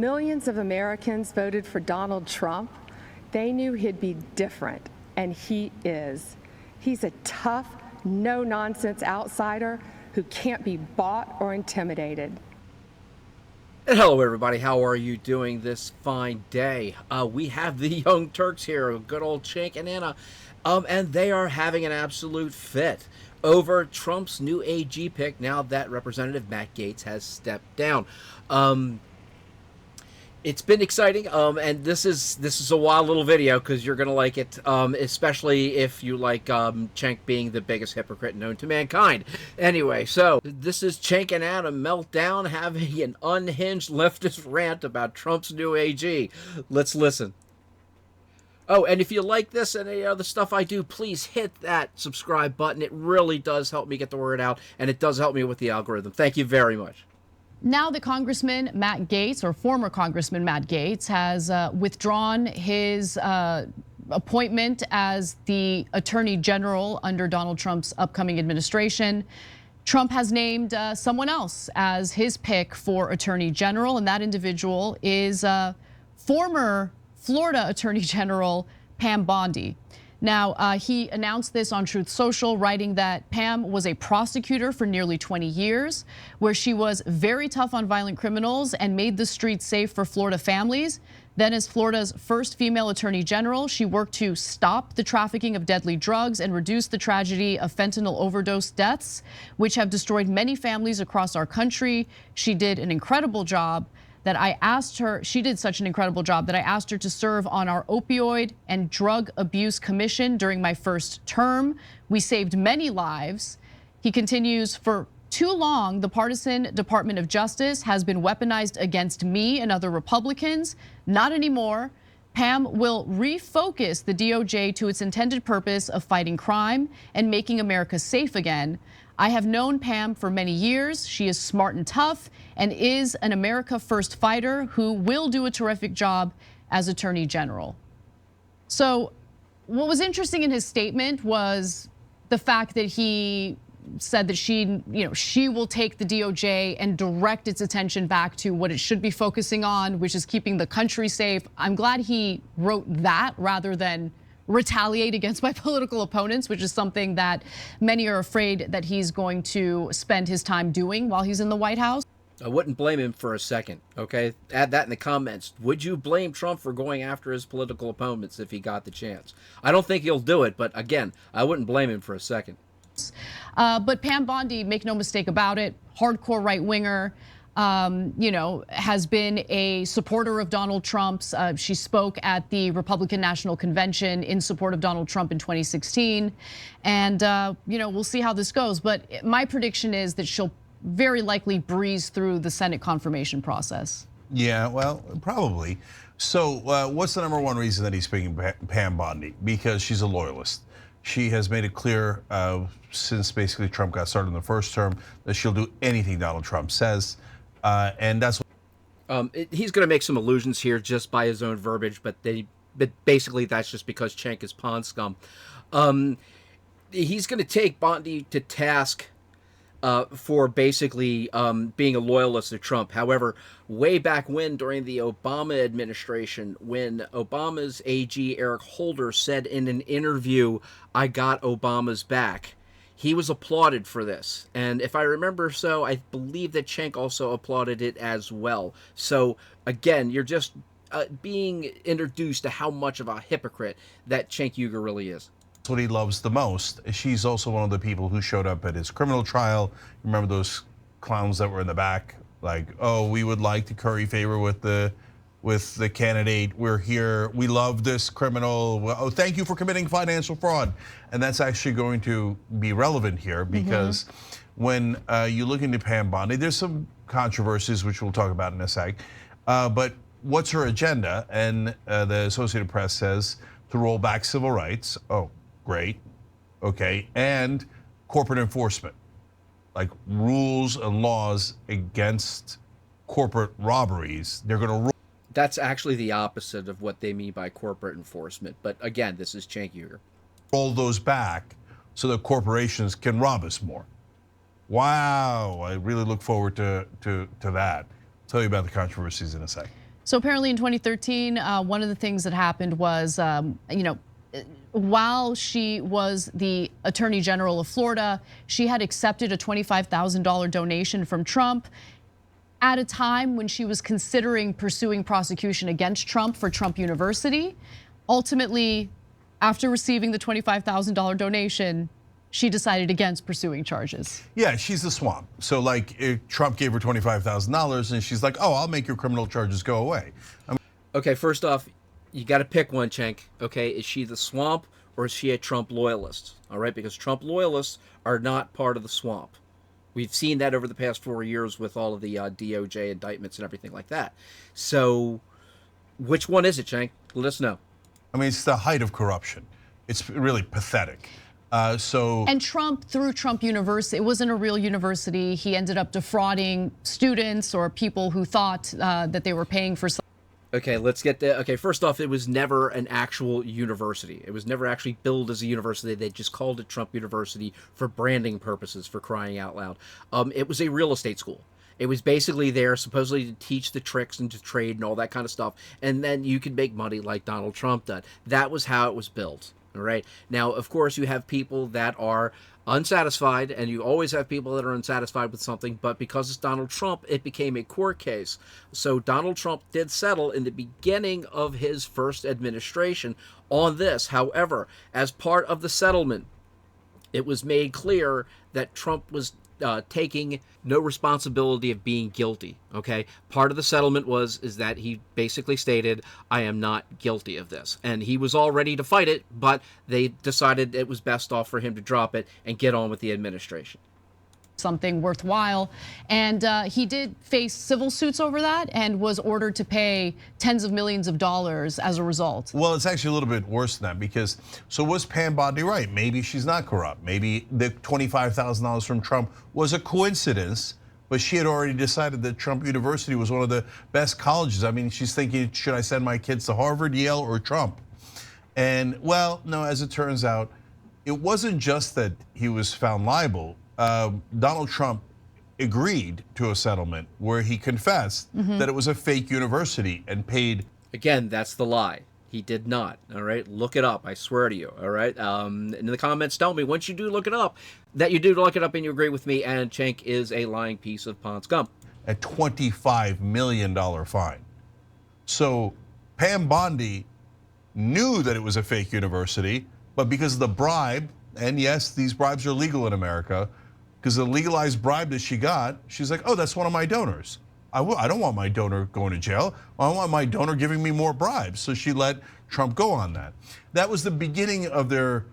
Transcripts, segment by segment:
Millions of Americans voted for Donald Trump. They knew he'd be different, and he is. He's a tough, no-nonsense outsider who can't be bought or intimidated. And hello, everybody. How are you doing this fine day? We have the Young Turks here, good old Cenk and Anna, and they are having an absolute fit over Trump's new AG pick now that Representative Matt Gaetz has stepped down. It's been exciting, and this is a wild little video because you're gonna like it, especially if you like Cenk being the biggest hypocrite known to mankind. Anyway, so this is Cenk and Anna MELTDOWN having an unhinged leftist rant about Trump's new AG. Let's listen. Oh, and if you like this and any other stuff I do, please hit that subscribe button. It really does help me get the word out, and it does help me with the algorithm. Thank you very much. Now that Congressman Matt Gaetz, or former Congressman Matt Gaetz, has withdrawn his appointment as the Attorney General under Donald Trump's upcoming administration, Trump has named someone else as his pick for Attorney General, and that individual is former Florida Attorney General Pam Bondi. Now, he announced this on Truth Social, writing that Pam was a prosecutor for nearly 20 years, where she was very tough on violent criminals and made the streets safe for Florida families. Then, as Florida's first female attorney general, she worked to stop the trafficking of deadly drugs and reduce the tragedy of fentanyl overdose deaths, which have destroyed many families across our country. She did an incredible job. She did such an incredible job that I asked her to serve on our opioid and drug abuse commission during my first term. We saved many lives. He continues, for too long, the partisan Department of Justice has been weaponized against me and other Republicans. Not anymore. Pam will refocus the DOJ to its intended purpose of fighting crime and making America safe again. I have known Pam for many years. She is smart and tough and is an America First fighter who will do a terrific job as Attorney General. So what was interesting in his statement was the fact that he said that she will take the DOJ and direct its attention back to what it should be focusing on, which is keeping the country safe. I'm glad he wrote that rather than retaliate against my political opponents, which is something that many are afraid that he's going to spend his time doing while he's in the White House. I wouldn't blame him for a second, okay? Add that in the comments. Would you blame Trump for going after his political opponents if he got the chance? I don't think he'll do it, but again, I wouldn't blame him for a second. But Pam Bondi, make no mistake about it, hardcore right-winger, has been a supporter of Donald Trump's. She spoke at the Republican National Convention in support of Donald Trump in 2016. And, we'll see how this goes. But my prediction is that she'll very likely breeze through the Senate confirmation process. Yeah, well, probably. So what's the number one reason that he's picking Pam Bondi? Because she's a loyalist. She has made it clear since basically Trump got started in the first term that she'll do anything Donald Trump says. And that's he's going to make some allusions here just by his own verbiage, but basically that's just because Cenk is pond scum. He's going to take Bondi to task for basically being a loyalist of Trump. However, way back when, during the Obama administration, when Obama's AG Eric Holder said in an interview, "I got Obama's back," he was applauded for this. And if I remember so, I believe that Cenk also applauded it as well. So again, you're just being introduced to how much of a hypocrite that Cenk Uygur really is. what he loves the most. She's also one of the people who showed up at his criminal trial. Remember those clowns that were in the back? Like, oh, we would like to curry favor with the candidate. We're here. We love this criminal. Oh, thank you for committing financial fraud. And that's actually going to be relevant here because when you look into Pam Bondi, there's some controversies which we'll talk about in a sec. But what's her agenda? And the Associated Press says to roll back civil rights. Oh, great. Okay. And corporate enforcement, like rules and laws against corporate robberies. They're going to roll. That's actually the opposite of what they mean by corporate enforcement. But again, this is Cenk Uygur. Roll those back so that corporations can rob us more. Wow, I really look forward to that. I'll tell you about the controversies in a sec. So apparently in 2013, one of the things that happened was, while she was the Attorney General of Florida, she had accepted a $25,000 donation from Trump at a time when she was considering pursuing prosecution against Trump for Trump University. Ultimately, after receiving the $25,000 donation, she decided against pursuing charges. Yeah, she's the swamp. So like if Trump gave her $25,000 and she's like, oh, I'll make your criminal charges go away. Okay, first off, you got to pick one, Cenk. Okay, is she the swamp or is she a Trump loyalist? All right, because Trump loyalists are not part of the swamp. We've seen that over the past 4 years with all of the DOJ indictments and everything like that. So which one is it, Cenk? Let us know. I mean, it's the height of corruption. It's really pathetic. And Trump, through Trump University, it wasn't a real university. He ended up defrauding students or people who thought that they were paying for something. Okay, let's get there. Okay, first off, it was never an actual university. It was never actually billed as a university. They just called it Trump University for branding purposes, for crying out loud. It was a real estate school. It was basically there supposedly to teach the tricks and to trade and all that kind of stuff. And then you could make money like Donald Trump did. That was how it was built. All right. Now, of course, you have people that are unsatisfied, and you always have people that are unsatisfied with something, but because it's Donald Trump, it became a court case. So Donald Trump did settle in the beginning of his first administration on this. However, as part of the settlement, it was made clear that Trump was taking no responsibility of being guilty. Okay, part of the settlement is that he basically stated, I am not guilty of this, and he was all ready to fight it, but they decided it was best off for him to drop it and get on with the administration. Something worthwhile. And he did face civil suits over that and was ordered to pay tens of millions of dollars as a result. Well, it's actually a little bit worse than that, because so was Pam Bondi right? Maybe she's not corrupt. Maybe the $25,000 from Trump was a coincidence, but she had already decided that Trump University was one of the best colleges. I mean, she's thinking, should I send my kids to Harvard, Yale, or Trump? And well, no, as it turns out, it wasn't just that he was found liable. Donald Trump agreed to a settlement where he confessed that it was a fake university and paid. Again, that's the lie. He did not. All right, look it up. I swear to you. All right. In the comments, tell me once you do look it up that you do look it up and you agree with me. And Cenk is a lying piece of pond scum. A $25 million fine. So Pam Bondi knew that it was a fake university, but because of the bribe, and yes, these bribes are legal in America, because the legalized bribe that she got, she's like, oh, that's one of my donors. I don't want my donor going to jail. I want my donor giving me more bribes. So she let Trump go on that. That was the beginning of their,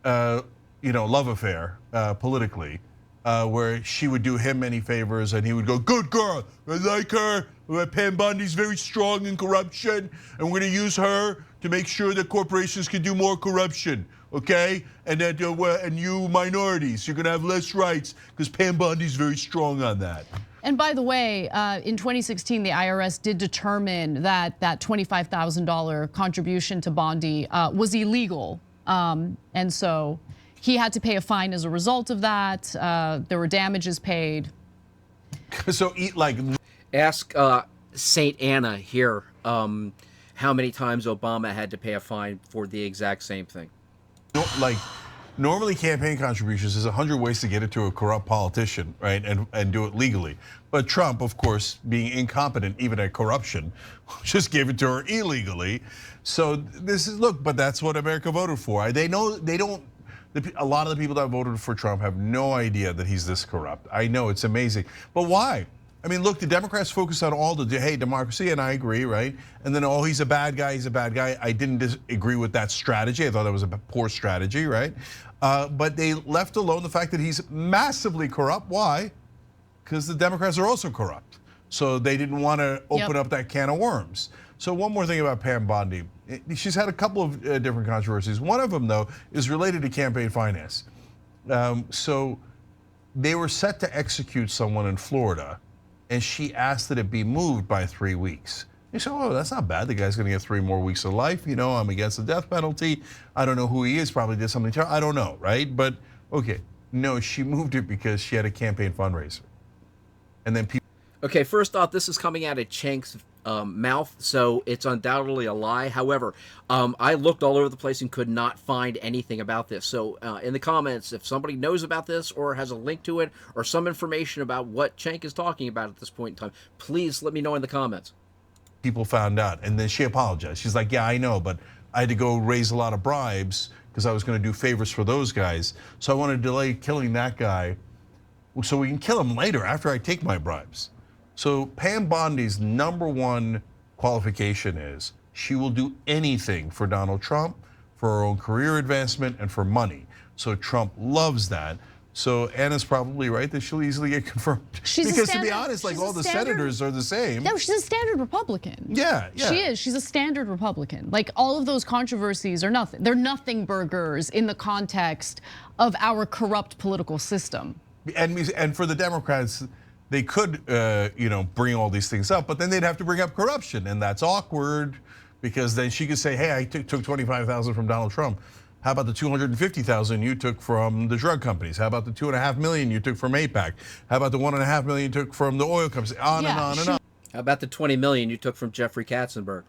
love affair politically, where she would do him many favors and he would go, good girl, I like her. Pam Bondi's very strong in corruption, and we're going to use her to make sure that corporations can do more corruption. Okay, and that and you minorities, you're gonna have less rights because Pam Bondi's very strong on that. And by the way, in 2016, the IRS did determine that that $25,000 contribution to Bondi was illegal, and so he had to pay a fine as a result of that. There were damages paid. So ask St. Anna here how many times Obama had to pay a fine for the exact same thing. Like normally campaign contributions, there's 100 ways to get it to a corrupt politician, right? And do it legally. But Trump, of course, being incompetent even at corruption, just gave it to her illegally. So this is, look, but that's what America voted for. They know, they don't, a lot of the people that voted for Trump have no idea that he's this corrupt. I know, it's amazing. But why? I mean, look, the Democrats focus on all the, hey, democracy, and I agree, right? And then, oh, he's a bad guy, he's a bad guy. I didn't agree with that strategy. I thought that was a poor strategy, right? But they left alone the fact that he's massively corrupt. Why? Because the Democrats are also corrupt. So they didn't want to open up that can of worms. So one more thing about Pam Bondi. She's had a couple of different controversies. One of them, though, is related to campaign finance. So they were set to execute someone in Florida, and she asked that it be moved by 3 weeks. They said, oh, that's not bad. The guy's gonna get 3 more weeks of life. You know, I'm against the death penalty. I don't know who he is, probably did something terrible. I don't know, right? But okay, no, she moved it because she had a campaign fundraiser. And then people. Okay, first off, this is coming out of Cenk's mouth, so it's undoubtedly a lie. However, I looked all over the place and could not find anything about this. So in the comments, if somebody knows about this or has a link to it or some information about what Cenk is talking about at this point in time, please let me know in the comments. People found out, and then she apologized. She's like, yeah, I know, but I had to go raise a lot of bribes because I was going to do favors for those guys. So I want to delay killing that guy so we can kill him later after I take my bribes. So Pam Bondi's #1 qualification is she will do anything for Donald Trump, for her own career advancement, and for money. So Trump loves that. So Anna's probably right that she'll easily get confirmed. Because to be honest, like all the senators are the same. No, she's a standard Republican. Yeah. She is. She's a standard Republican. Like all of those controversies are nothing. They're nothing burgers in the context of our corrupt political system. And for the Democrats, they could, bring all these things up, but then they'd have to bring up corruption, and that's awkward because then she could say, "Hey, I took $25,000 from Donald Trump. How about the $250,000 you took from the drug companies? How about the $2.5 million you took from AIPAC? How about the $1.5 million you took from the oil companies?" On and on and on. How about the $20 million you took from Jeffrey Katzenberg?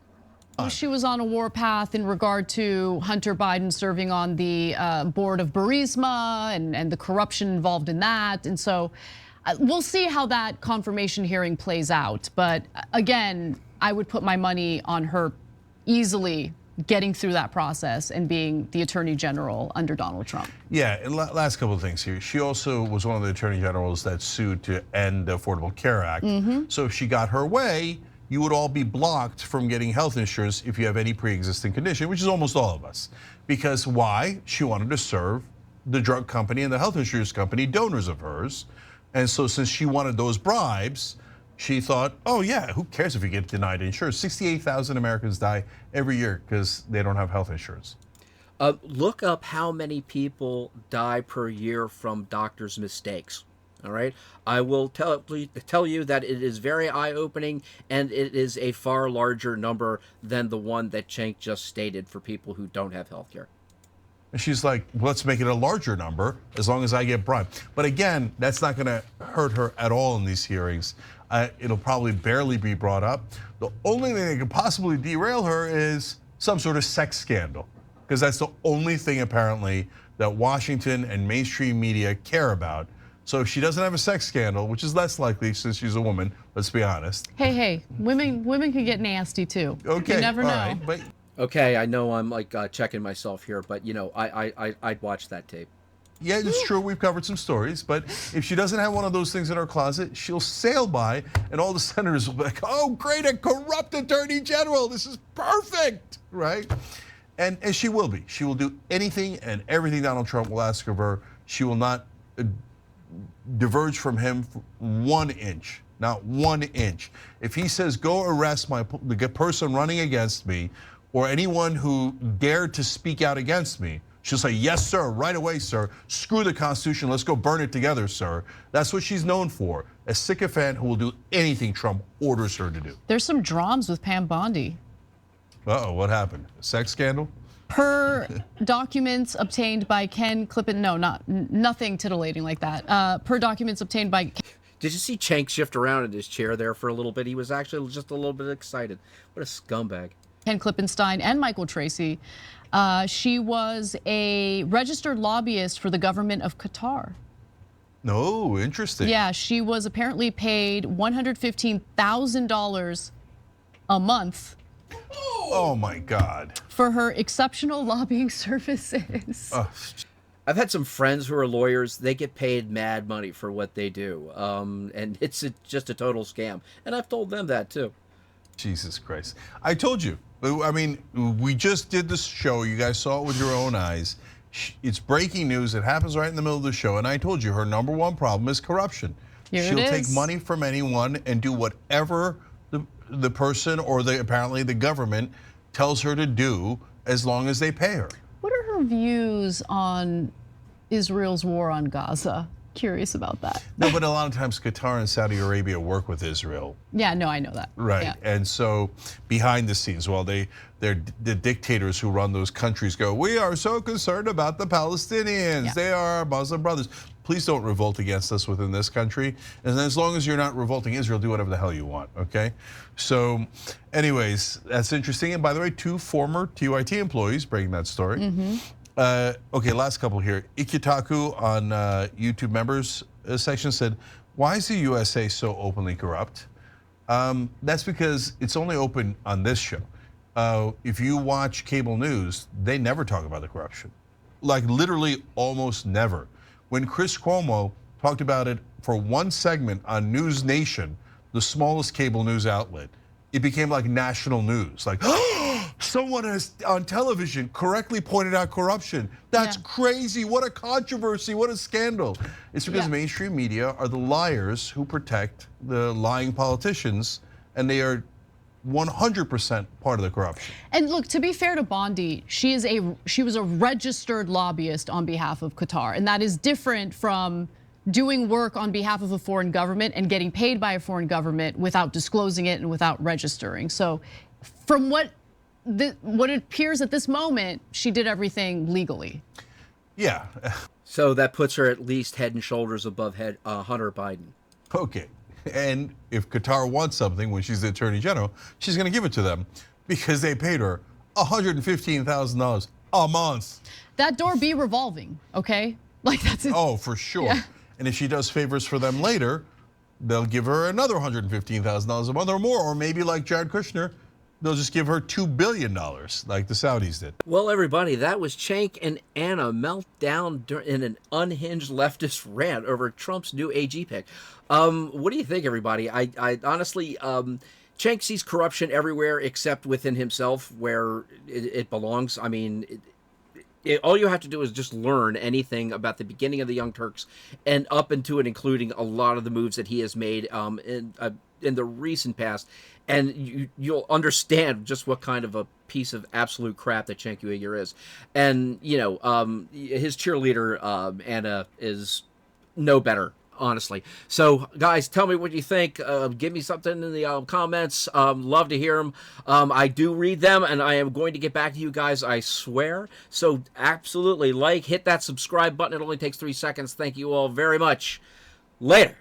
She was on a warpath in regard to Hunter Biden serving on the board of Burisma and the corruption involved in that. And so we'll see how that confirmation hearing plays out. But again, I would put my money on her easily getting through that process and being the Attorney General under Donald Trump. Yeah, and last couple of things here. She also was one of the Attorney Generals that sued to end the Affordable Care Act. So if she got her way, you would all be blocked from getting health insurance if you have any pre-existing condition, which is almost all of us. Because why? She wanted to serve the drug company and the health insurance company, donors of hers. And so since she wanted those bribes, she thought, oh yeah, who cares if you get denied insurance? 68,000 Americans die every year because they don't have health insurance. Look up how many people die per year from doctors' mistakes. All right, I will tell you that it is very eye-opening, and it is a far larger number than the one that Cenk just stated for people who don't have health care. And she's like, let's make it a larger number as long as I get bribed. But again, that's not going to hurt her at all in these hearings. It'll probably barely be brought up. The only thing that could possibly derail her is some sort of sex scandal, because that's the only thing apparently that Washington and mainstream media care about. So if she doesn't have a sex scandal, which is less likely since she's a woman, let's be honest. Hey, women can get nasty too. Okay, you never know. Right, but okay, I know I'm like checking myself here, but I'd watch that tape. Yeah, it's true. We've covered some stories, but if she doesn't have one of those things in her closet, she'll sail by, and all the senators will be like, "Oh, great, a corrupt attorney general! This is perfect, right?" And she will be. She will do anything and everything Donald Trump will ask of her. She will not diverge from him 1 inch, not 1 inch. If he says, "Go arrest the person running against me," or anyone who dared to speak out against me, she'll say, "Yes, sir, right away, sir. Screw the Constitution. Let's go burn it together, sir." That's what she's known for, a sycophant who will do anything Trump orders her to do. There's some dramas with Pam Bondi. Uh-oh, what happened? A sex scandal? Per documents obtained by Ken Clippin, nothing titillating like that. Per documents obtained by. Did you see Cenk shift around in his chair there for a little bit? He was actually just a little bit excited. What a scumbag. Ken Klippenstein and Michael Tracy. She was a registered lobbyist for the government of Qatar. No, interesting. Yeah, she was apparently paid $115,000 a month. Oh my God. For her exceptional lobbying services. I've had some friends who are lawyers. They get paid mad money for what they do, and it's just a total scam. And I've told them that too. Jesus Christ. I told you. I mean, we just did this show. You guys saw it with your own eyes. It's breaking news. It happens right in the middle of the show. And I told you her #1 problem is corruption. She'll take money from anyone and do whatever the person or apparently the government tells her to do as long as they pay her. What are her views on Israel's war on Gaza? Curious about that. No, but a lot of times Qatar and Saudi Arabia work with Israel. Yeah, no, I know that. Right, yeah. And so behind the scenes, while the dictators who run those countries go, "We are so concerned about the Palestinians. Yeah. They are our Muslim brothers." please don't revolt against us within this country. And as long as you're not revolting Israel, do whatever the hell you want, okay? So anyways, that's interesting. And by the way, 2 former TYT employees breaking that story. Okay, last couple here. Ikitaku on YouTube members section said, why is the USA so openly corrupt? That's because it's only open on this show. If you watch cable news, they never talk about the corruption. Like literally almost never. When Chris Cuomo talked about it for one segment on News Nation, the smallest cable news outlet, it became like national news. Like, someone has on television correctly pointed out corruption. That's crazy. What a controversy. What a scandal. It's because mainstream media are the liars who protect the lying politicians, and they are 100% part of the corruption. And look, to be fair to Bondi, she was a registered lobbyist on behalf of Qatar, and that is different from doing work on behalf of a foreign government and getting paid by a foreign government without disclosing it and without registering. So from what it appears at this moment, she did everything legally. Yeah. So that puts her at least head and shoulders above Hunter Biden. Okay. And if Qatar wants something when she's the Attorney General, she's going to give it to them because they paid her $115,000 a month. That door be revolving, okay? Like that's it. Oh, for sure. Yeah. And if she does favors for them later, they'll give her another $115,000 a month or more. Or maybe like Jared Kushner, they'll just give her $2 billion like the Saudis did. Well, everybody, that was Cenk and Anna meltdown in an unhinged leftist rant over Trump's new AG pick. What do you think, everybody? I honestly, Cenk sees corruption everywhere except within himself where it belongs. I mean, all you have to do is just learn anything about the beginning of the Young Turks and up into it, including a lot of the moves that he has made in the recent past, and you'll understand just what kind of a piece of absolute crap that Cenk Uygur is. And his cheerleader Anna is no better, honestly. So, guys, tell me what you think. Give me something in the comments. Love to hear them. I do read them, and I am going to get back to you guys, I swear. So, absolutely hit that subscribe button. It only takes 3 seconds. Thank you all very much. Later.